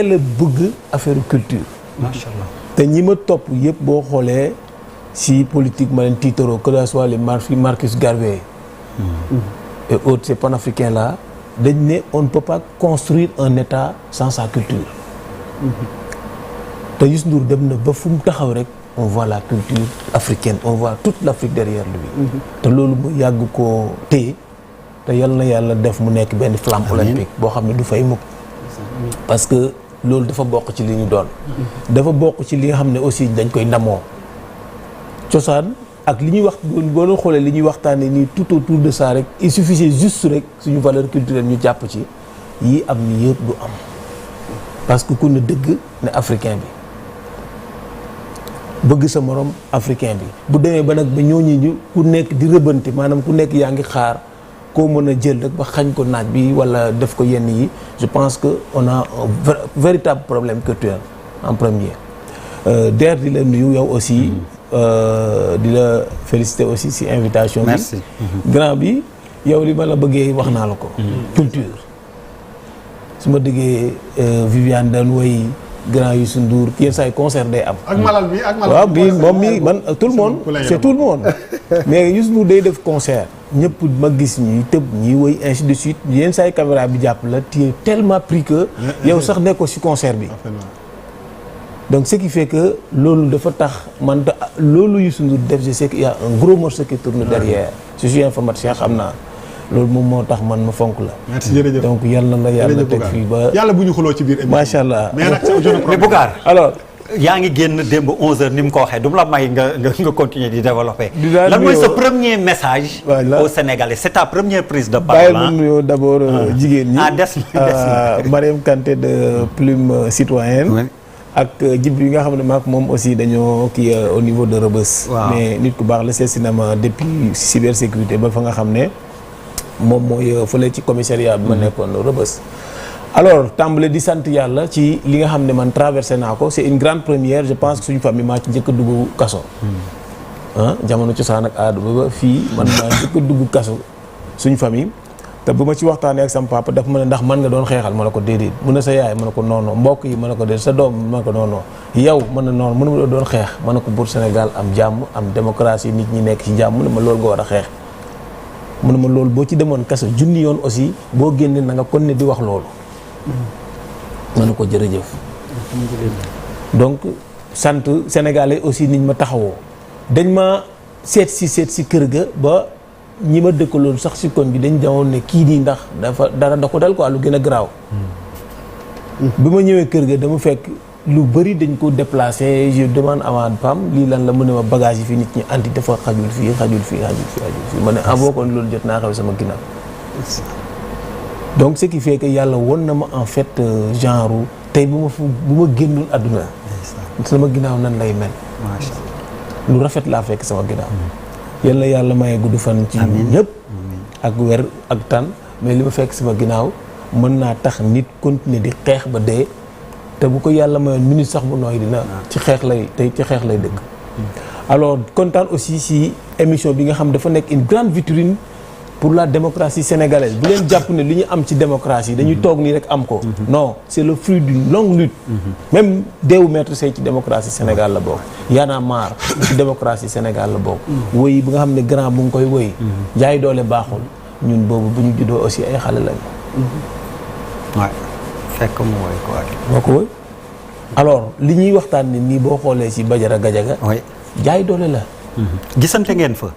la bëgg affaire culture. macha allah te ñi ma topp yëpp boo xoolee si politique ma leen tiitaroo que ce soit les Marcus Garvey et autres ces panafricains là dañ ne on ne peut pas construire un état sans sa culture. te Youssou Ndour dem na ba fu mu taxaw rek on voit la culture africaine on voit toute l'Afrique derrière lui. te loolu mu yàgg koo téye te yal na yàlla def mu nekk benn flamme olympique boo xam ne du fay mukk parce que loolu dafa bokk ci li ñu doon. dafa bokk ci li nga xam ne aussi dañ koy ndamoo cosaan ak li ñuy wax boo doon xoolee li ñuy waxtaanee nii tout autour de ça rek il suffisait juste rek suñu valeur culturelle ñu jàpp ci yii am ni yëpp du am parce que ku ne dëgg ne africain bi bëgg sa morom africain bi bu demee ba nag ba ñooñu ñu ku nekk di rëbante maanaam ku nekk yaa ngi xaar koo mën a jël rek ba xañ ko naaj bi wala def ko yenn yi je pense que on a un véritable problème culturel en premier. Der di la nuyu yow aussi di la féliciter aussi ci invitation bi. merci. grand bi yow li ma la bëggee wax naa la ko. culture su ma déggee Viviane daan woy grand Youssou Ndour yenn saa yi concert day am. ak malal bi ak malal waaw bii moom mi man tout le monde c'est tout le monde mais Youssou Ndour day def concert ñëpp ma gis ñuy tëb ñuy woy ainsi de suite yenn saa yi caméra bi jàpp la tu es tellement pris que yow sax nekkoo ci concert bi donc ce qui fait que loolu dafa tax man loolu Youssou Ndour def je sais qu'il y a un gros morceau qui tourne derrière je suis informaticien xam naa loolu moom moo tax man ma fonk la. merci jërëjëf donc yàlla na yàlla teg fii ba. yàlla bu ñu xuloo ci biir émission. macha allah mais nag mais Boucar. alors. yaa ngi génn démb 11h ni mu ko waxee du mu la may nga continuer di développer. lan mooy sa premier message. voilà au Sénégalais c'est ta première prise de bàyyi parole. ma nuyoo d'abord jigéen ñi. des na Mariam Kanté de Plume Citoyenne. ak jib yi nga xam ne maak moom aussi dañoo kii au niveau de Rebeuss. mais nit ku baax la c'est cinéma depuis cybersécurité ba fa nga xam ne moom mooy fële ci commissariat bi ma nekkoon Rebeuss. alors tàmbale di sant yàlla ci li nga xam ne man traversé naa ko c'est une grande première je pense que suñu famille maa ci njëkk a dugg kaso. jamono cosaan ak aada ba fii man maa njëkk a dugg kaso suñu famille. te bu ma ci waxtaanee ak sama papa daf ma ne ndax man nga doon xeexal ma ne ko déedéet mu ne sa yaay ma ne ko non non mbokk yi ma ne ko déedéet sa doom ma ne ko non non yow ma ne noonu mënu ma doon xeex ma ne ko pour Sénégal am jàmm am démocratie nit ñi nekk ci jàmm mu ne ma loolu nga war a xeex. mu ne ma loolu boo ci demoon kaso junni yoon aussi boo génnee na nga kon ne di wax loolu. ma ne ko jërëjëf. donc sant Sénégalais aussi niñ ma taxawoo dañ ma seet si kër ga ba. ñi ma dëkkaloon sax si koñ bi dañ demoon ne kii nii ndax dafa dara da ko dal quoi lu gën a garaaw. bi ma ñëwee kër ga dama fekk lu bëri dañ ko déplacé je demande à ma femme lii lan la mu ne ma bagage yi fi nit ñi andi dafa xajul fii ma ne boo kon loolu jot naa xew sama ginnaaw. donc ce qui fait que yàlla won na ma en fait genre tey bu ma génnoon àdduna sama ginnaaw nan lay mel. lu rafet laa fekk sama ginnaaw. yàlla yàlla maye gudd fan ci ñëpp ak wer ak tan mais li ma fekk sama ginnaaw mën naa tax nit continuer di xeex ba dee te bu ko yàlla mayoon minute sax bu nooy dina ci xeex lay dëkk alors kontaan aussi si émission bi nga xam dafa nekk une grande vitrine pour la démocratie sénégalaise bu leen jàpp ne li ñu am ci démocratie dañuy toog nii rek am ko non c'est le fruit d'une longue lutte même deewu maître Sèye ci démocratie Sénégal la bokk Y'en a marre ci démocratie Sénégal la bokk woy bi nga xam ne grand bu nga koy woy jaay doole baaxul ñun boobu bu ñu juddoo aussi ay xale lañu waaw fekk mu woy ko moo ko woy alors li ñuy waxtaan ni nii boo xoolee ci Bajara Gajaga jaay doole la gisante ngeen fa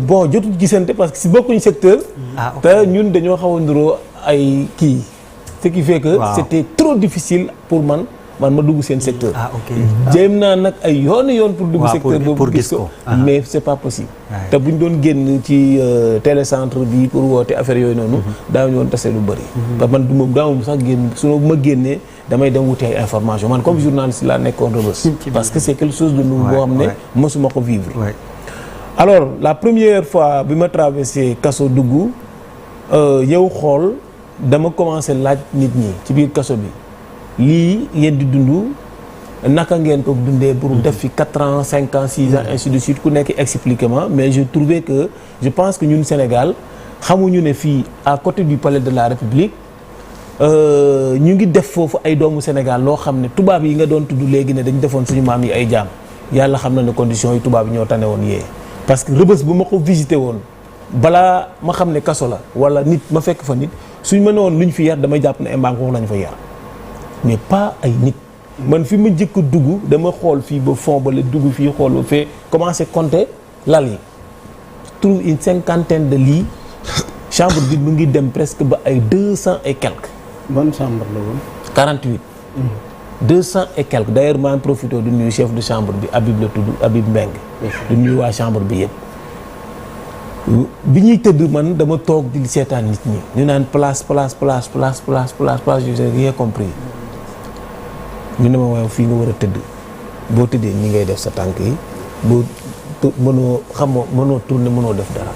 bon jotul gisante parce que si bokkuñu secteur. te ñun dañoo xaw a niroo ay kii. ce qui fait que c'était trop difficile pour man ma dugg seen secteur. jéem naa nag ay yoon pour dugg secteur boobu pour gis ko mais c'est pas possible. te buñ doon génn ci télécentre bi pour woote affaire yooyu noonu. daawuñu woon tase lu bëri. parce que man daawuma sax génn su ma génnee damay dem wuti ay information man comme journaliste laa nekkoon Rebeuss. parce que c'est quelque chose de nouveau boo xam ne mosuma ko vivre. alors la première fois bi ma traversé kaso dugg yow xool dama commencé laaj nit ñi ci biir kaso bi lii ngeen di dund naka ngeen ko dundee pour def fi 4 ans 5 ans 6 ans ainsi de suite ku nekk expliquement mais je trouvais que je pense que ñun Sénégal xamuñu ne fii à côté du palais de la République ñu ngi def foofu ay doomu Sénégal loo xam ne tubaab yi nga doon tudd léegi ne dañu defoon suñu maam yi ay jaam yàlla xam na ne conditions yi tubaab yi ñoo tane woon yee parce que Rebeuss bu ma ko visité woon balaa ma xam ne kaso la wala nit ma fekk fa nit suñ ma ne woon lu ñu fi yar damay jàpp ne mbaam xuux lañu fa yar mais pas ay nit man fi ma njëkk a dugg dama xool fii ba fond ba la dugg fii xool ba fee commencé compter lal yi trouve une 50aine de lits chambre bi mu ngi dem presque ba ay 200 et quelques. bonne chambre la woon. 48. 200 et quelques d'ailleurs maa ngi profité du nuyu chef de chambre bi Habib la tudd Habib Mbeng du nuyu waa chambre bi yëpp. bi ñuy tëdd man dama toog di seetaan nit ñi ñu naan place je n'ai rien compris ñu ne ma waaye fii nga war a tëdd boo tëddee ñi ngay def sa tànk yi boo mënoo mënoo tourner mënoo def dara.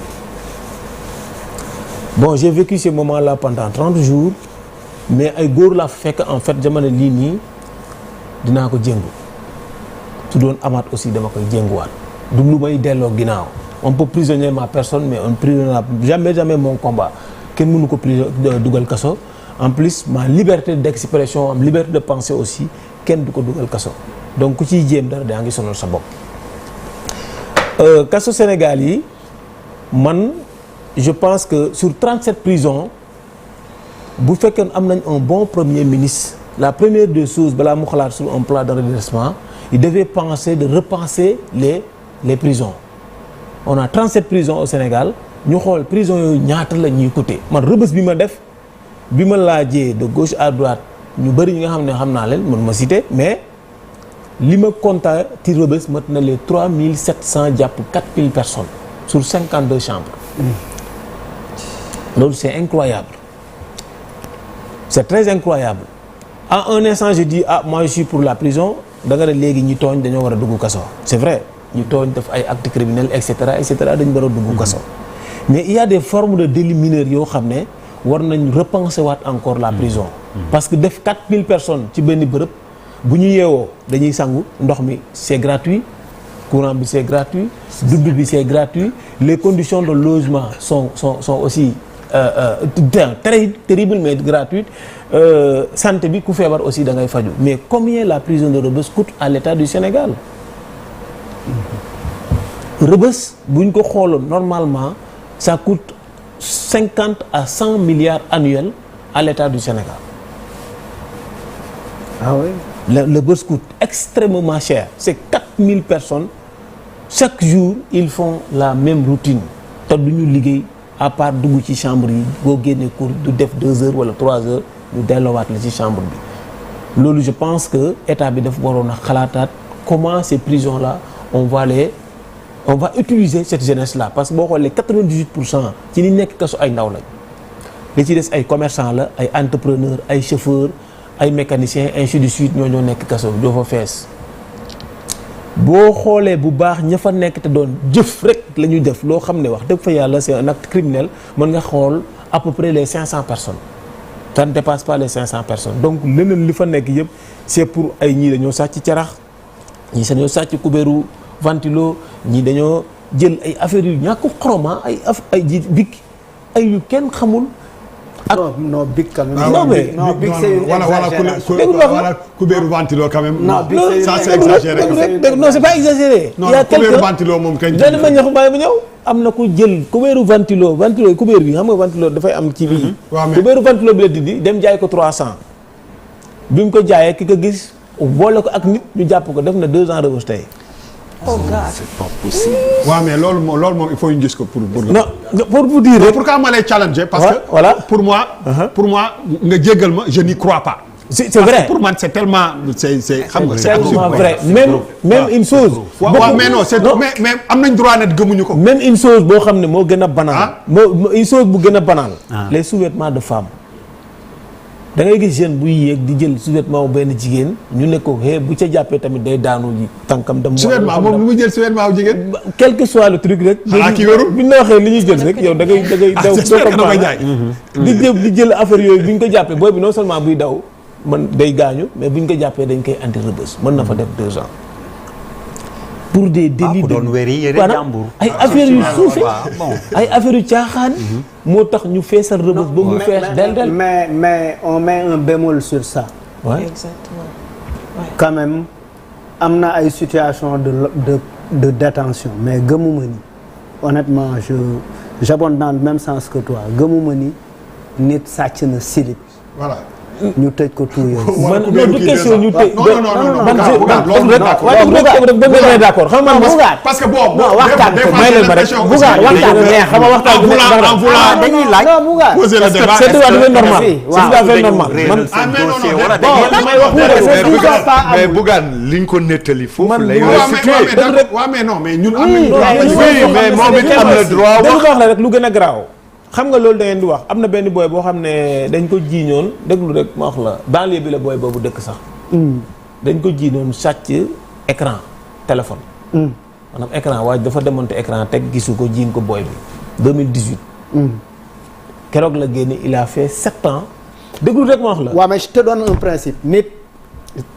Bon, j'ai vécu ce moment-là pendant 30 jours mais ay góor laa fekk en fait jamono lii nii dinaa ko jéngu su doon amaat aussi dama koy jénguwaat du lu may delloo ginnaaw on peut prisonnier ma personne mais on ne prisonniera jamais mon combat kenn mënu ko dugal kaso en plus ma liberté d'expression am liberté de penser aussi kenn du ko dugal kaso donc ku ciy jéem dara daa ngi sonal sa bopp. Kaso Sénégal yi man je pense que sur 37 prisons bu fekkee am nañ un bon premier ministre la première des choses balaa mu xalaat sur un plan de redressement il devait penser de repenser les prisons on a 37 prisons au Sénégal ñu xool prison yooyu ñaata la ñuy coûter man Rebeuss bi ma def bi ma laajee de gauche à droite ñu bëri ñi nga xam ne xam naa leen mën ma citer mais li ma compter ci Rebeuss mat na les 3700 jàpp 4000 personnes sur 52 chambres loolu c'est incroyable c'est très incroyable à un instant je dis moi je suis pour la prison da nga ne léegi ñi tooñ dañoo war a dugg kaso c'est vrai ñu tooñ def ay actes criminels et cetera dañu war a dugg kaso mais il y a des formes de délits mineurs yoo xam ne war nañ repenser waat encore la prison parce que def 4000 personnes ci benn bërëb bu ñu yeewoo dañuy sangu ndox mi c'est gratuit courant bi c'est gratuit dund bi c'est gratuit les conditions de logement sont aussi très terrible mais gratuite santé bi ku feebar aussi da ngay faju mais combien la prison de Rebeuss coûte à l'État du Sénégal Rebeuss bu ñu ko xooloon normalement ça coûte 50 à 100 milliards annuels à l'État du Sénégal. Ah oui. Le Rebeuss coûte extrêmement cher c'est 4000 personnes chaque jour ils font la même routine te du ñu liggéey à part dugg ci chambre yi boo génnee cours du def 2 heures wala 3 heures ñu delloowaat la ci chambre bi loolu je pense que état bi dafa waroon a xalaataat comment ces prisons là on va utiliser cette jeunesse là parce que boo xoolee 98% ci ni nekk kaso ay ndaw lañ li ci des ay commerçants la ay entrepreneurs ay chauffeurs ay mécaniciens ainsi de suite ñoo nekk kaso doo fa fees boo xoolee bu baax ña fa nekk te doon jëf rek la ñuy def loo xam ne wax dëgg fa yàlla c'est un acte criminel mën nga xool à peu près les 500 personnes ça ne dépasse pas les 500 personnes donc leneen li fa nekk yëpp c'est pour ay ñii dañoo sàcc carax ñii dañoo sàcc kubéeru ventilo ñii dañoo jël ay affaires yu ñàkk xoroma ay ji big ay yu kenn xamul. ak non big quand même. non mais non big c'est une exagération. voilà kubéeru ventilo quand même. non big ça c'est exagéré. non c'est pas exagéré. non kubéeru ventilo moom kañ. benn ma ñax bàyyi bu ñëw. am na ku jël kubéeru ventilo kubéer bi xam nga ventilo dafay am ci bii. waaw mais kubéeru ventilo bi la dindi dem jaay ko 300. bi mu ko jaayee ki ko gis boole ko ak nit ñu jàpp ko def na 2 ans Rebeuss tey. Oh God. C'est pas possible. waaw mais loolu moom il faut ñu gis ko pour. non pour vous dire rek. pourquoi ma lay challenger. parce que voilà. pour moi nga jéggal ma je n'y crois pas. c'est vrai parce que pour man c'est tellement c'est xam nga. c'est tellement vrai même une chose. waaw mais non c'est mais am nañ droit net gëmuñu ko. même une chose boo xam ne moo gën a banal. une chose bu gën a banal. les sous-vêtements de femmes. da ngay gis jeune buy yéeg di jël sous-vêtement benn jigéen ñu ne ko bu ca jàppee tamit day daanu ji tànkam dem. sous-vêtement moom lu muy jël sous-vêtement wu jigéen. quel que soit le truc rek. ki wérul bi ñu la waxee li ñuy jël rek yow da ngay daw di jël affaire yooyu bi ñu ko jàppee booy bi non seulement buy daw man day gaañu mais bu ñu ko jàppee dañ koy andi Rebeuss mën na fa def 2 ans. pour des délits doon wéri yëre jàmbur ay affaires yu suufe ay affaires yu caaxaan moo tax ñu feesal Rebeuss ba mu fees del mais on met un bémol sur ça. Ouais. Exactement. Quand même am na ay situation de détention mais gëmuma ni honnêtement j'abonde dans le même sens que toi gëmuma ni nit sàcc na slip. voilà. ñu tëj ko tout yooyu. man non du question ñu tëj. non d'accord xam nga Bougar parce que bon. non waxtaan ko may leen ma rek Bougar waxtaan neex xam nga waxtaan bu nekk dañuy laaj non Bougar poser le débat c'est tout à fait normal c'est tout à fait normal man mais Bougane liñ ko nettali foofu lay waaw mais non mais ñun am nañu mais moom it am na droit dañu ko wax la rek lu gën a garaaw xam nga loolu da ngeen di wax am na benn booy boo xam ne dañ ko jiiñoon déglu rek ma wax la banlieue bi la booy boobu dëkk sax dañ ko jiiñoon sàcc écran téléphone maanaam écran waaye dafa démonté écran teg gisu ko jiiñ ko booy bi 2018 keroog la génne il a fait 7 ans déglu rek ma wax la waaw mais je te donne un principe nit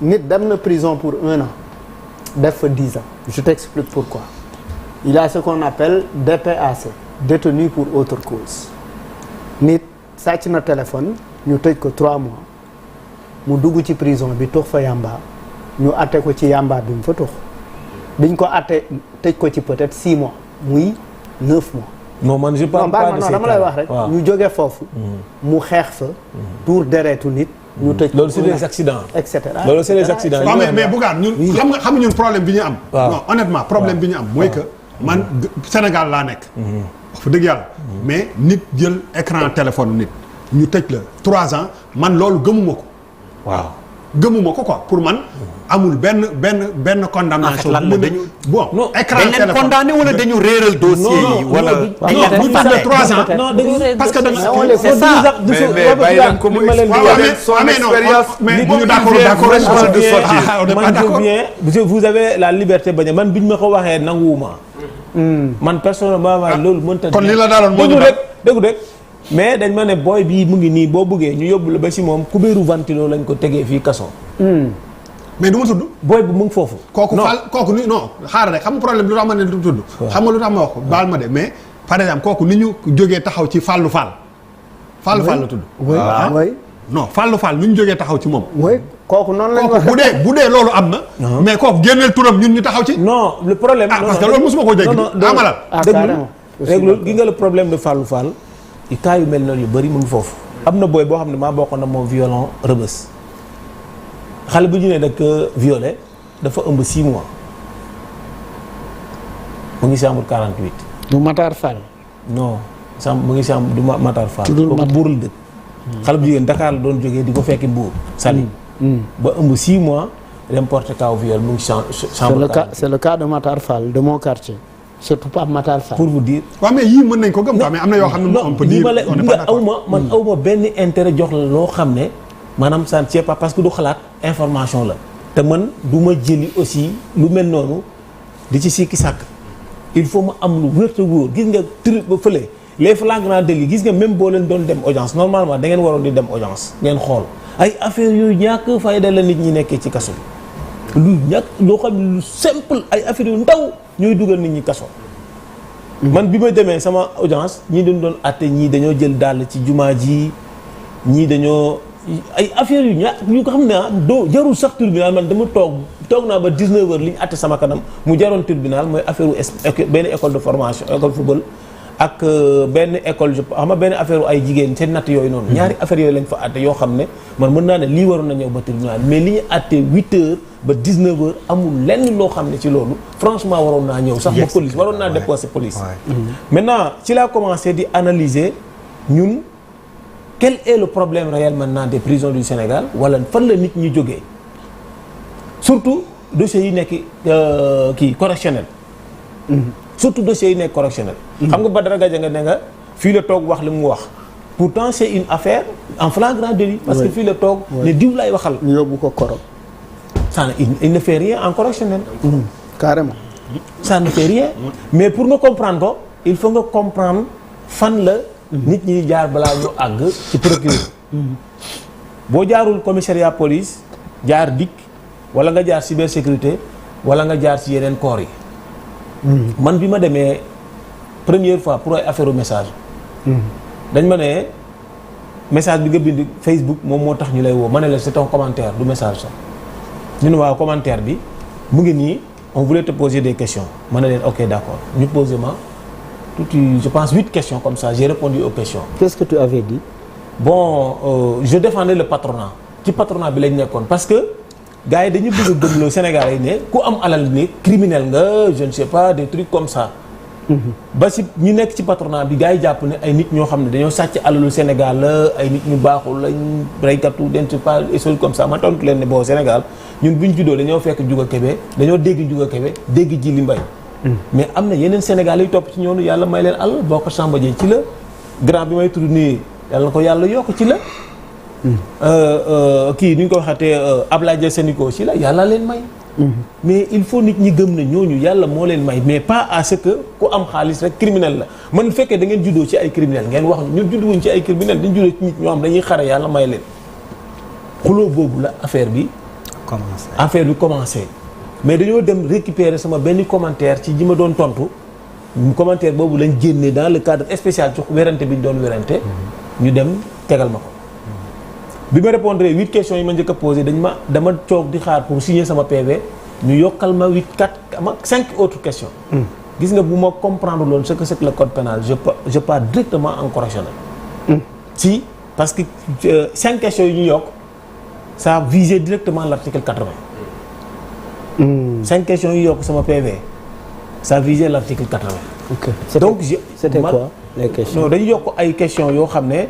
dem na prison pour 1 an def fa 10 ans je t'explique pourquoi il y a ce qu'on appelle DPAC détenu pour autre cause nit sàcc na téléphone ñu tëj ko 3 mois mu dugg ci prison bi tux fa yamba ñu atte ko ci yamba bi mu fa tux biñ ko atte tëj ko ci peut-être 6 mois muy 9 mois non man je parle pas de non dama lay wax rek ñu jóge foofu mu xeex fa tuur deretu nit ñu tëj loolu c'est des accidents et cetera loolu c'est des accidents waaw mais Bougane ñun xam nga ñun problème bi ñu am non honnêtement problème bi ñu am mooy que man Sénégal laa nekk wax dëgg yàlla mais nit jël écran téléphone nit ñu tëj la 3 ans man loolu gëmuma ko waaw gëmuma ko quoi pour man amul benn condamnation bon écran dañ leen condamné wala dañu réeral dossier yi wala dañ leen fàtte 3 ans non parce que c'est ça mais bàyyi leen ko mu expliquer son expérience mais bu ñu d'accord vous avez la liberté bañ man biñ ma ko waxee nanguwuma man personnellement loolu mënta kon li la daaloon moo ñu déggu rek mais dañ ma ne booy bii mu ngi nii boo bëggee ñu yóbbu la ba si moom kubéeru ventilo lañ ko tegee fii kaso mais du ma tudd booy bi mu ngi foofu kooku ni non xaaral rek xam nga problème bi lu tax ma ne du tudd xam nga lu tax ma wax ko baal ma de mais par exemple kooku ni ñu jógee taxaw ci Fallou Fall la tudd oui non Fallou Fall ni ñu jógee taxaw ci moom oui kooku noonu lañ kooku bu dee loolu am na mais kooku génneel turam ñun ñu taxaw ci non le problème parce que loolu mosuma ko dégg amalal déglu gi nga le problème de Fallou Fall i cas yu mel noonu yu bëri mu ngi foofu am na booy boo xam ne maa bokkoon na moom violon Rebeuss xale bu ñu ne nag violé dafa ëmb 6 mois mu ngi chambre 48 du Matar Fall non mu ngi chambre du Matar Fall kooku Mbuur la dëkk xale bu jigéen Dakar la doon jógee di ko fekki Mbuur Saly ba ëmb 6 mois dem porté cas viol mu ngi chambre c'est le cas de Matar Fall de mon quartier surtout pas Matar Fall pour vous dire waaw mais yii mën nañ ko gëm quoi mais am na yoo xam ne on peut dire on n'est pas d'accord awma benn intérêt jox la loo xam ne maanaam ça ne tient pas parce que du xalaat information la te man du ma jëli aussi lu mel noonu di ci sikki sàkk il faut ma am lu wér te wóor gis nga tri ba fële les flagrants délits gis nga même boo leen doon dem audience normalement da ngeen waroon di dem audience ngeen xool ay affaires yooyu ñàkk fayda la nit ñi nekkee ci kaso bi lu ñàkk loo xam ne lu simple ay affaires yu ndaw ñooy dugal nit ñi kaso man bi ma demee sama audience ñii dañu doon àtte ñii dañoo jël dàll ci jumaa ji ñii dañoo ay affaires yu ñu ko xam ne doo jarul sax tribunal man dama toog naa ba 19h li ñu àtte sama kanam mu jaroon tribunal mooy affaire benn école de formation école football ak benn école xam nga benn affaire ay jigéen seen natt yooyu noonu ñaari affaires yooyu lañ fa àtte yoo xam ne man mën naa ne lii waroon na ñëw ba tribunal mais li ñu àtte 8h ba 19h amul lenn loo xam ne ci loolu franchement waroon naa ñëw sax ba police waroon naa déposer police maintenant ci laa commencé di analyser ñun quel est le problème réel maintenant des prisons du Sénégal wala fan la nit ñi jógee surtout dossiers yi nekk correctionnel surtout dossiers yi nekk correctionnel xam nga Badara Gadiaga ne nga fii la toog wax li mu wax pourtant c'est une affaire en flagrant délit parce que fii la toog ne diw laay waxal ñu yóbbu ko korop ça il ne fait rien en correctionnel carrément ça ne fait rien mais pour nga comprendre ko il faut nga comprendre fan la nit ñi jaar balaa ñu àgg ci procureur boo jaarul commissariat police jaar DIC wala nga jaar cybersécurité wala nga jaar ci yeneen corps yi man bi ma demee première fois pour ay affaire message. dañ ma ne message bi nga bind Facebook moom moo tax ñu lay woo ma ne la c'est un commentaire du message sax ñu ne waaw commentaire bi mu ngi nii on voulait te poser des questions ma ne leen ok d'accord ñu posé ma je pense 8 questions comme ça j'ai répondu aux questions. Qu'est-ce que tu avais dit? Bon je défendais le patronat ci patronat bi lañ nekkoon parce que gars yi dañu bëgg a gëmloo Sénégal yi ne ku am alal ni criminel nga je ne sais pas des trucs comme ça. ba si ñu nekk ci patronat bi gars yi jàpp ne ay nit ñoo xam ne dañoo sàcc alalu Sénégal la ay nit ñu baaxul lañ reykatu den c'est pas des choses comme ça ma tontu leen ne bon Sénégal ñun bu ñu juddoo dañoo fekk Ndiouga Kébé dañoo dégg Ndiouga Kébé dégg Djily Mbaye mais am na yeneen Sénégal yu topp ci ñoonu yàlla may leen alal boo ko Samba Dièye ci la grand bi may tudd nii yàlla na ko yàlla yokk ci la kii ni ñu ko waxatee Ablaye Dia Sénico ci la yàlla leen may mais il faut nit ñi gëm na ñooñu yàlla moo leen may mais pas à ce que ku am xaalis rek criminel la man fekkee da ngeen juddoo ci ay criminel ngeen wax ñun judduwuñ ci ay criminel dañ juddoo ci nit ñoo xam dañuy xare yàlla may leen xuloo boobu la affaire bi commencé mais dañoo dem récupérer sama benn commentaire ci ji ma doon tontu commentaire boobu lañ génnee dans le cadre spécial ci werante bi ñu doon werante ñu dem tegal ma ko bi ma répondre 8 questions yi ma njëkk a posé dama toog di xaar pour signer sama PV ñu yokkal ma 5 autres questions. gis nga bu ma comprendre loolu ce que c'est que le code pénal je pars directement en correctionnel. si parce que 5 questions yi ñu yokk ça visait directement l'article 80. 5 questions yi yokk sama PV ça visait l'article 80. ok donc c'était quoi les questions. non dañu yokk ay questions yoo xam ne.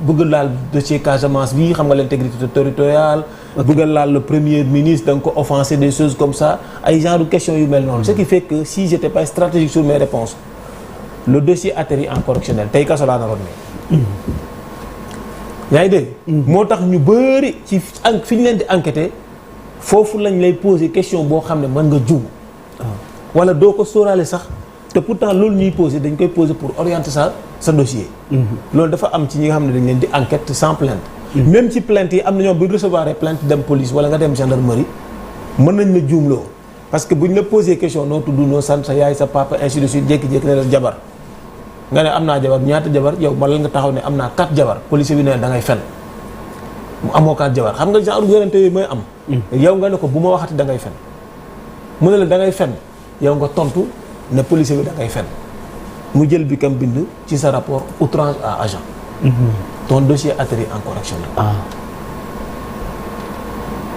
bëgg laal dossier Casamance bi xam nga l'intégrité territoriale. bëgg laal le premier ministre da nga ko offensé des choses comme ça ay genre de questions yu mel noonu. ce qui fait que si j'étais pas stratégique sur mes réponses le dossier atterrit en correctionnel tey kaso laa naroon ne. yaa ngi dégg. moo tax ñu bëri ci fi ñu leen di enquêter foofu lañ lay poser question boo xam ne mën nga juum. wala doo ko sóoraale sax. te pourtant loolu ñuy poser dañ koy poser pour orienter sa dossier. loolu dafa am ci ñi nga xam ne dañ leen di enquête sans plainte. même ci plainte yi am na ñoom bu ñu recevoir plainte dem police wala nga dem gendarmerie mën nañ la juumloo parce que buñ la poser question noo tudd noo sant sa yaay sa papa ainsi de suite jékki-jékki ne la jabar nga ne am naa jabar ñaata jabar yow ma la nga taxaw ne am naa 4 jabar policier bi ne da ngay fen mu amoo 4 jabar xam nga genre wérante yooyu mooy am. yow nga ne ko bu ma waxati da ngay fen mu ne la da ngay fen yow nga tontu. ne policier bi da ngay fen mu jël bi kam bind ci sa rapport outrage à agent. ton dossier atterrit en correctionnel.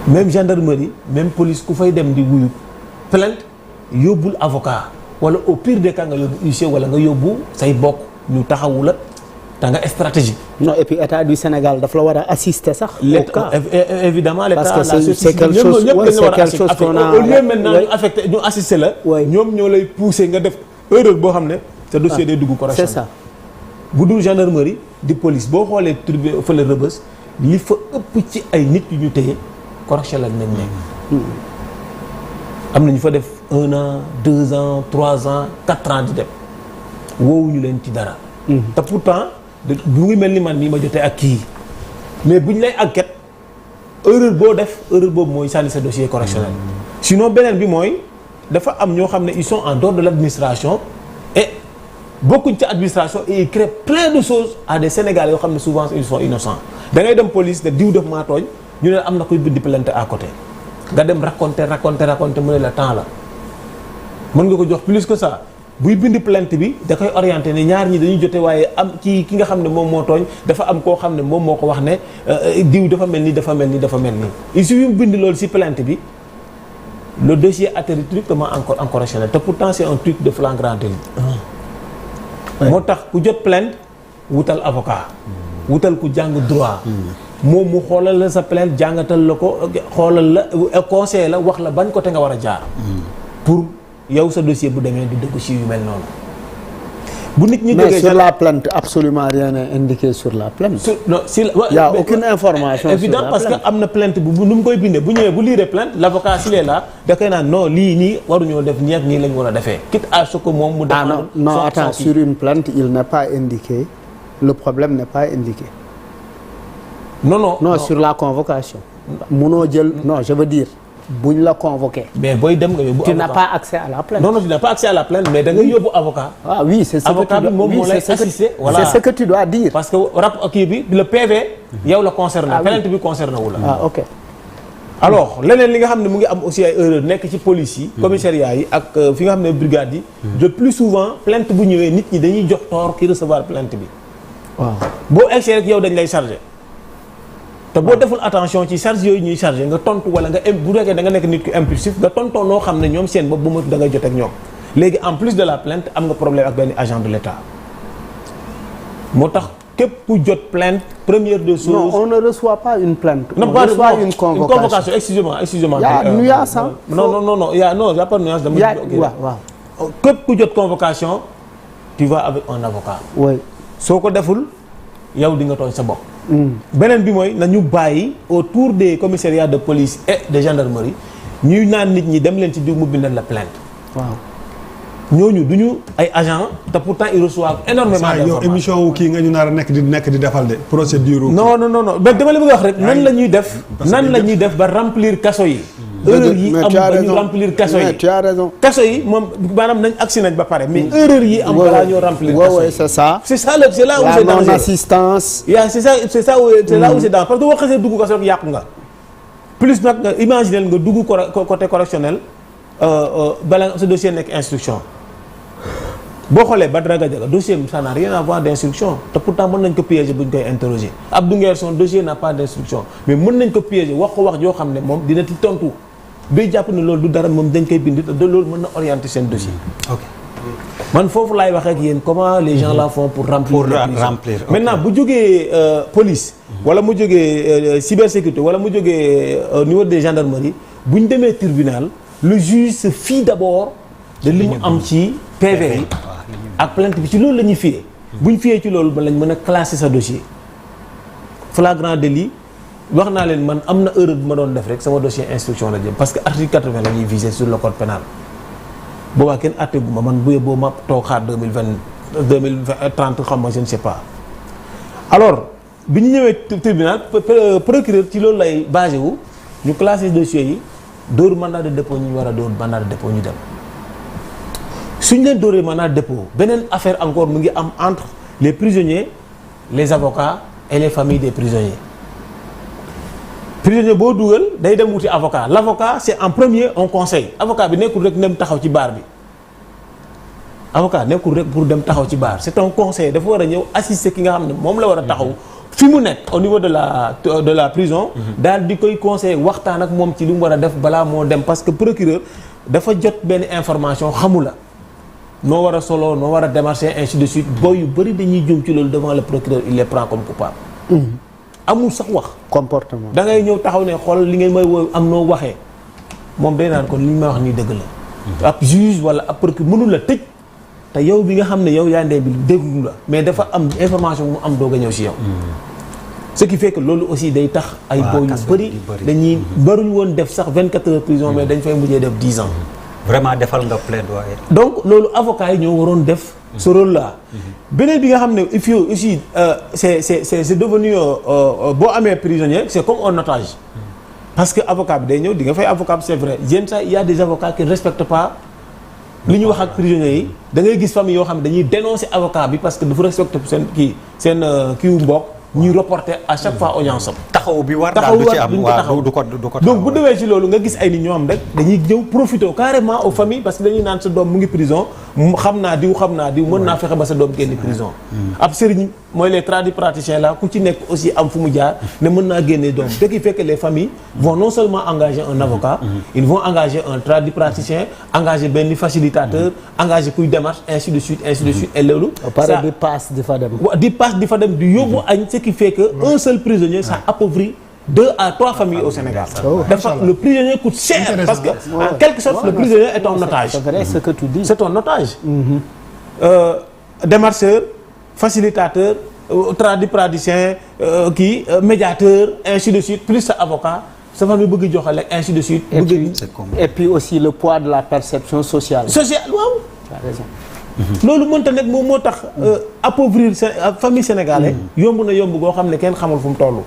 même gendarmerie même police ku fay dem di wuyu plainte yóbbul avocat wala au pire des cas nga yóbbu huissier wala nga yóbbu say bokk ñu taxawu la te nga stratégie. non et puis état du Sénégal daf la war a assister sax. au cas évidemment l'état parce que c'est quelque chose qu'on a au lieu maintenant ñu affecté ñu assister la. ñoom ñoo lay pousser nga def erreur boo xam ne. sa dossier day dugg correction. c'est ça. bu dul gendarmerie di police boo xoolee tribunal fële Rebeuss li fa ëpp ci ay nit yu ñu téye correction lañ nañ nekk. am na ñu fa def 1 an 2 ans 3 ans 4 ans di dem woowuñu leen ci dara. te pourtant bu ngi mel ni man nii ma jotee ak kii mais buñ lay enquête erreur boo def erreur boobu mooy sànni sa dossier correctionnel. sinon beneen bi mooy dafa am ñoo xam ne ils sont en dehors de l'administration et bokkuñ ci administration et ils créent plein de choses à des Sénégalais yoo xam ne souvent ils sont innocents da ngay dem police ne diw def maa tooñ ñu ne am na koy bind plainte à côté nga dem raconter mu ne la temps la mën nga ko jox plus que ça. buy bind plainte bi da koy orienté ne ñaar ñi dañuy jote waaye am ki nga xam ne moom moo tooñ dafa am koo xam ne moom moo ko wax ne diw dafa mel ni il suffit mu bind loolu ci plainte bi le dossier atterrit directement en correctionnel te pourtant c'est un truc de flagrant délit. moo tax ku jot plainte wutal avocat. wutal ku jàng droit. moom mu xoolal la sa plainte jàngatal la ko xoolal la conseil la wax la ban côté nga war a jaar. pour yow sa dossier bu demee du dëgg ci yu mel noonu. bu nit ñi mais sur la plainte absolument rien n'est indiqué sur la plainte. Il y a aucune information évident sur la parce plainte. que am na plainte bu nu mu koy bindee bu ñëwee bu lire plainte l'avocat s'il est là da koy naan non lii nii waruñoo def nii ak nii lañ war a defee quitte à ce que moom mu défendre non attends sur une plainte il n'est pas indiqué le problème n'est pas indiqué. non sur la convocation. munoo jël non je veux dire buñ la convoqué. mais booy dem nga yóbbu avocat. Tu n'as pas accès à la plainte. Non, tu n'as pas accès à la plainte, mais da ngay yóbbu avocat. Ah oui, c'est ce avocat que tu bi dois, moom moo lay assister. Voilà. C'est ce que tu dois dire. parce que kii bi le PV. yow la concerné. plainte bi concerné wu la. Ah ok. alors leneen li nga xam ne mu ngi am aussi ay erreur nekk ci police yi. commissariat yi ak fi nga xam ne brigade yi. le plus souvent plainte bu ñëwee nit ñi dañuy jox tort ki recevoir plainte bi. waaw boo egsee rek yow dañ lay chargé. te boo deful attention ci charge yooyu ñuy chargé nga tontu wala nga bu fekkee da nga nekk nit ku impulsif nga tontoo noo xam ne ñoom seen bopp bu ma da ngay jot ak ñoom. léegi en plus de la plainte am nga problème ak benn agent de l'État moo tax képp ku jot plainte première des choses. non on ne reçoit pas une plainte. non on pas reçoit une convocation. excusez-moi. Il y a nuance hein. non il y a pas de nuance. waaw. képp ku jot convocation tu vas avec un avocat. oui. soo ko deful yow di nga tooñ sa bopp. beneen bi mooy nañu bàyyi autour des commissariats de police et de gendarmerie ñuy naan nit ñi dem leen ci diw mu bindal la plainte. waaw. ñooñu duñu ay agents te pourtant ils reçoivent énormément d'informations. yow émission wu kii nga ñu nar a nekk di defal de procédure. non mais dama la bëgg a wax rek nan la ñuy def ba remplir kaso yi. erreur yi am ba ñu remplir kaso yi. tu as raison. kaso yi moom maanaam nañ agsi nañ ba pare mais erreur yi am balaa ñoo remplir kaso yi. c'est ça. c'est là où c'est dangereux. la non-assistance. c'est là où c'est dangereux parce que boo xasee dugg kaso rek yàqu nga. plus nag nga imaginer nga dugg côté correctionnel bala sa dossier nekk instruction. boo xoolee Badara Gadiaga dossier bi ça n'a rien à voir d'instruction te pourtant mën nañ ko piéger bu ñu koy interroger Abdou Nguer son dossier n'a pas d'instruction mais mën nañ ko piéger wax ko wax joo xam ne moom dina ci tontu bay jàpp ne loolu du dara moom dañ koy bind te loolu mën na orienter seen dossier. ok man foofu laay waxee ak yéen comment les gens là font pour remplir. remplir maintenant bu jógee police. wala mu jógee cybersécurité wala mu jógee au niveau des gendarmeries bu ñu demee tribunal le juge se fie d'abord de li mu am ci PV yi. ak plainte bi ci loolu la ñuy fiyee. bu ñu fiyee ci loolu ba lañ mën a classer sa dossier. flagrant délit wax naa leen man am na erreur bu ma doon def rek sama dossier instruction la jëm parce que article 80 la ñuy viser sur le code pénal. boobaa kenn àtte gu ma man bu yeboo ma toog xaar 2030 xam ma je ne sais pas. alors bi ñu ñëwee tribunal procureur ci loolu lay basé wu ñu classer dossier yi dóor mandat de dépôt ñu war a dóor mandat de dépôt ñu dem. suñ leen dóoree mandat de dépôt beneen affaire encore mu ngi am entre les prisonniers les avocats et les familles des prisonniers prisonnier boo dugal day dem wuti avocat l'avocat c'est en premier un conseil avocat bi nekkul rek dem taxaw ci baar bi avocat nekkul rek pour dem taxaw ci baar c'est un conseil dafa war a ñëw assister ki nga xam ne moom la war a taxaw fi mu nekk au niveau de la prison daal di koy conseiller waxtaan ak moom ci li mu war a def balaa moo dem parce que procureur dafa jot benn information xamu la noo war a solo noo war a démarcher ainsi de suite boo yu bëri dañuy jum ci loolu devant le procureur il les prend comme coupable amul sax wax comportement da ngay ñëw taxaw ne xool li ngeen may woo am noo waxee moom day naan kon li ñu may wax nii dëgg la ab juge wala ab procureur mënul la tëj te yow bi nga xam ne yow yaa ndey bi déglu la mais dafa am information mu am doog a ñëw si yow ce qui fait que loolu aussi day tax ay boo yu bëri dañuy baruñ woon def sax 24 heures prison mais dañ fay mujjee def 10 ans vraiment defal nga plaidoyer. donc loolu avocats yi ñoo waroon def ce rôle là beneen bi nga xam ne il faut aussi c'est devenu boo amee prisonnier c'est comme un otage parce que avocat bi day ñëw di nga fay avocat bi c'est vrai yenn saa il y a des avocats qui ne respectent pas li ñu wax ak prisonniers yi da ngay gis famille yoo xam ne dañuy dénoncer avocat bi parce que dafa respecter seen kiiwu mbokk ñuy reporter à chaque fois audience am. taxaw bi war daal du ci am waaw du ko donc bu demee ci loolu nga gis ay nit ñoo am rek dañuy ñëw profiter carrément aux familles parce que dañuy naan sa doom mu ngi prison xam naa diw mën naa fexe ba sa doom génn prison. ab sëriñ mooy les tradipraticiens là ku ci nekk aussi am fu mu jaar ne mën naa génne doom ce qui fait que les familles vont non seulement engager un avocat ils vont engager un tradipraticien engager benn facilitateur engager kuy démarche ainsi de suite et loolu. ça di passe di fa dem. di fa dem di yóbbu añ ce qui fait que un seul prisonnier ça appauvrit 2 à 3 familles au Sénégal. Le prisonnier coûte cher parce que en quelque sorte le prisonnier est un otage. C'est vrai ce que tu dis. C'est un otage. Démarcheur, facilitateur, tradipraticien, médiateur, ainsi de suite, plus sa avocat, sa famille bëgg joxale ainsi de suite. Et puis aussi le poids de la perception sociale. Sociale, waaw. Tu as raison. loolu mënta nekk moom moo tax appauvrir famille sénégalaise yomb na yomb goo xam ne kenn xamul fu mu toll.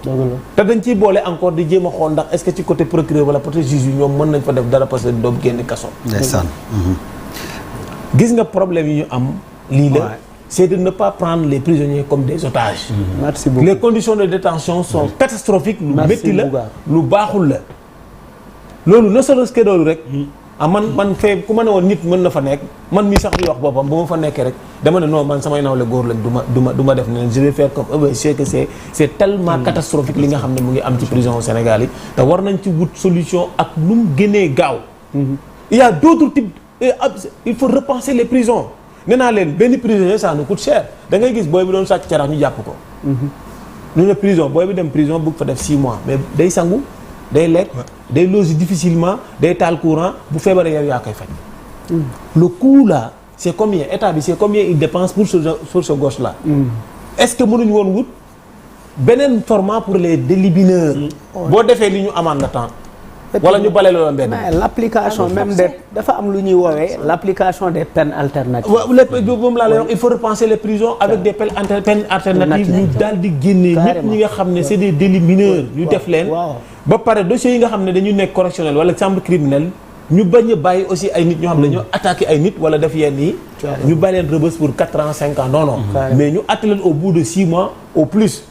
te dañ ciy boole encore di jéem a xool ndax est-ce que ci côté procureur wala peut-être juge yi ñoom mën nañ fa def dara parce que doom génn kaso. ndeysaan. gis nga problème yi ñu am. lii la c'est de ne pas prendre les prisonniers comme des otages. Merci beaucoup. Les conditions de détention sont catastrophiques. lu métti la lu baaxul la. loolu ne serait-ce que loolu rek. man fee ku ma ne woon nit mën na fa nekk man mii sax di wax boppam bu ma fa nekkee rek dama ne non man samay nawle góor lañ du ma def ne je vais faire comme eux. c'est que c'est tellement catastrophique li nga xam ne mu ngi am ci prison au Sénégal yi te war nañ ci wut solution ak nu mu gënee gaaw. il y a d'autres types il faut repenser les prisons. nee naa leen benn prisonnier ça nous coûte cher da ngay gis booy bi doon sàcc carax ñu jàpp ko. ñu ne prison booy bi dem prison bëgg fa def 6 mois mais day sangu day lekk day loger difficilement day taal courant bu feebaree yow yaa koy faj. le coût là c'est combien état bi c'est combien il dépense pour ce gosse là. est-ce que mënuñu woon wut beneen format pour les délibineurs. boo defee li ñu amaan la temps. wala ñu bale loola mbedd. l'application même des dafa am lu ñuy woowee l'application des peines alternatives. waaw moom laa lay wax il faut repenser les prisons avec des peines alternatives ñu daal di génnee ñëpp ñi nga xam ne c'est des délits mineurs ñu def leen. ba pare dossiers yi nga xam ne dañu nekk correctionnel wala chambre criminelle ñu bañ a bàyyi aussi ay nit ñoo xam ne dañoo attaqué ay nit wala def yenn yi. ñu bàyyi leen Rebeuss pour 4 ans 5 ans non. mais ñu atte leen au bout de 6 mois au plus.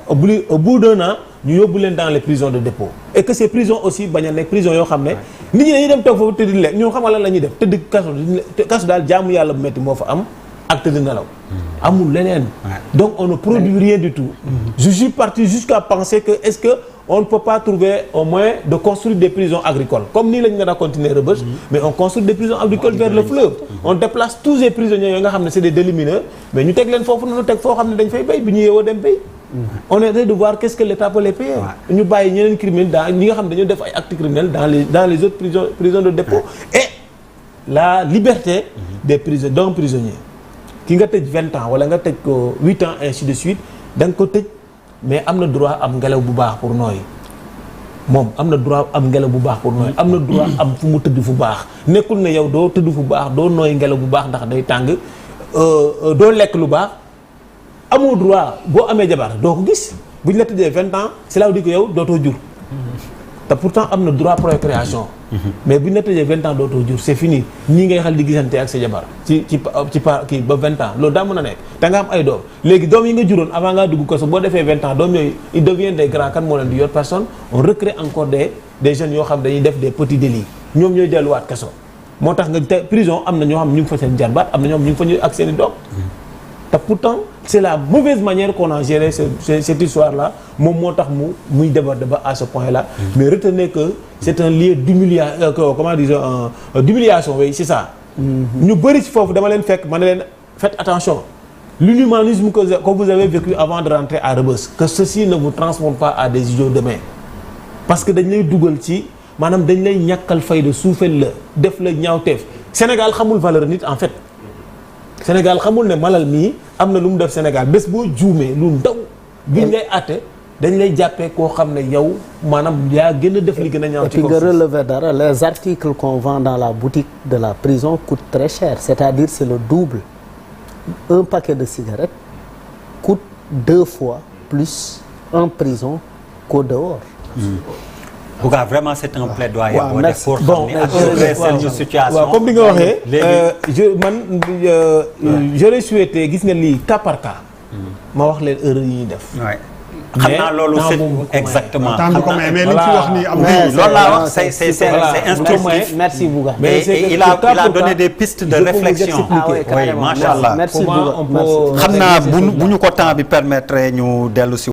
au bout d'un an ñu yóbbu leen dans les prisons de dépôt et que ces prisons aussi bañ a nekk prison yoo xam ne nit ñi dañuy dem toog foofu tëdd lekk ñun xam nga lan la ñuy def tëdd kaso daal jaamu yàlla bu metti moo fa am ak tëdd nelaw amul leneen donc on ne produit rien du tout je suis parti jusqu'à penser que est-ce que on ne peut pas trouver au moins de construire des prisons agricoles comme nii lañu nga daa continuer Rebeuss mais on construit des prisons agricoles vers le fleuve on déplace tous ces prisonniers yoo nga xam ne c'est des délits mineurs mais ñu teg leen foofu noonu teg foo xam ne dañ fay béy bi ñu yeewoo dem béy on est en train de voir qu'est-ce que l'État peut les payer. ñu bàyyi ñeneen criminels dans ñi nga xam ne dañoo def ay actes criminels dans les autres prisons de dépôt et la liberté des d'un prisonnier ki nga tëj 20 ans wala nga tëj ko 8 ans ainsi de suite da nga ko tëj mais am na droit am ngelaw bu baax pour nooyi moom am na droit am ngelaw bu baax pour nooyi am na droit am fu mu tëdd fu baax nekkul ne yow doo tëdd fu baax doo nooyi ngelaw bu baax ndax day tàng doo lekk lu baax amoo droit boo amee jabar doo ko gis bu ñu la tëjee 20 ans cela veut dire que yow dootoo jur te pourtant am na droit procréation mais bu ñu la tëjee 20 ans dootoo jur c'est fini ñii ngay xal di gisante ak sa jabar ci kii ba 20 ans loolu daa mën a nekk te nga am ay doom léegi doom yi nga juróon avant ngaa dugg kaso boo defee 20 ans doom yooyu ils deviennent des grands kan moo leen di yor personne on recrée encore des jeunes yoo xam dañuy def des petits délits ñoom ñooy delluwaat kaso moo tax nga te prison am na ñoo xam ñu ngi fa seen jarbaat am na ñoo xam ñu ngi fa ñu ak seen i doom te pourtant c'est la mauvaise manière qu'on a géré cette histoire-là moom moo tax muy déborder ba à ce point-là mais retenez que c'est un lieu d'humiliation oui c'est ça ñu bëri ci foofu dama leen fekk ma ne leen faites attention l'inhumanisme que vous avez vécu avant de rentrer à Rebeuss que ceci ne vous transforme pas à des idiots demain parce que dañ lay dugal ci maanaam dañ lay ñàkkal fayda suufel la def la ñaawteef Sénégal xamul valeur nit en fait Sénégal xamul ne malal mii am na lu mu def Sénégal bés boo juumee lu ndaw biñ lay àtte dañ lay jàppee koo xam ne yow maanaam yaa gën a def li gën a ñaaw ci nga relever dara les articles qu'on vend dans la boutique de la prison coûtent très cher c'est-à-dire c'est le double un paquet de cigarettes coûte 2 fois plus en prison qu'au dehors Bouga vraiment c'est un plaidoyer. waaw merci pour xam ni ak situation. waaw comme ni nga waxee. j'aurais souhaité gis nga lii cas par cas. ma wax leen erreur yi ñuy def. xam naa loolu c'est exactement. temps bi ko may mais li ci wax nii am loolu laa wax c'est instructif. merci Bouga. mais il a donné des pistes de réflexion. oui macha allah. merci Bouga xam naa bu ñu ko temps bi permettre ñu dellu si.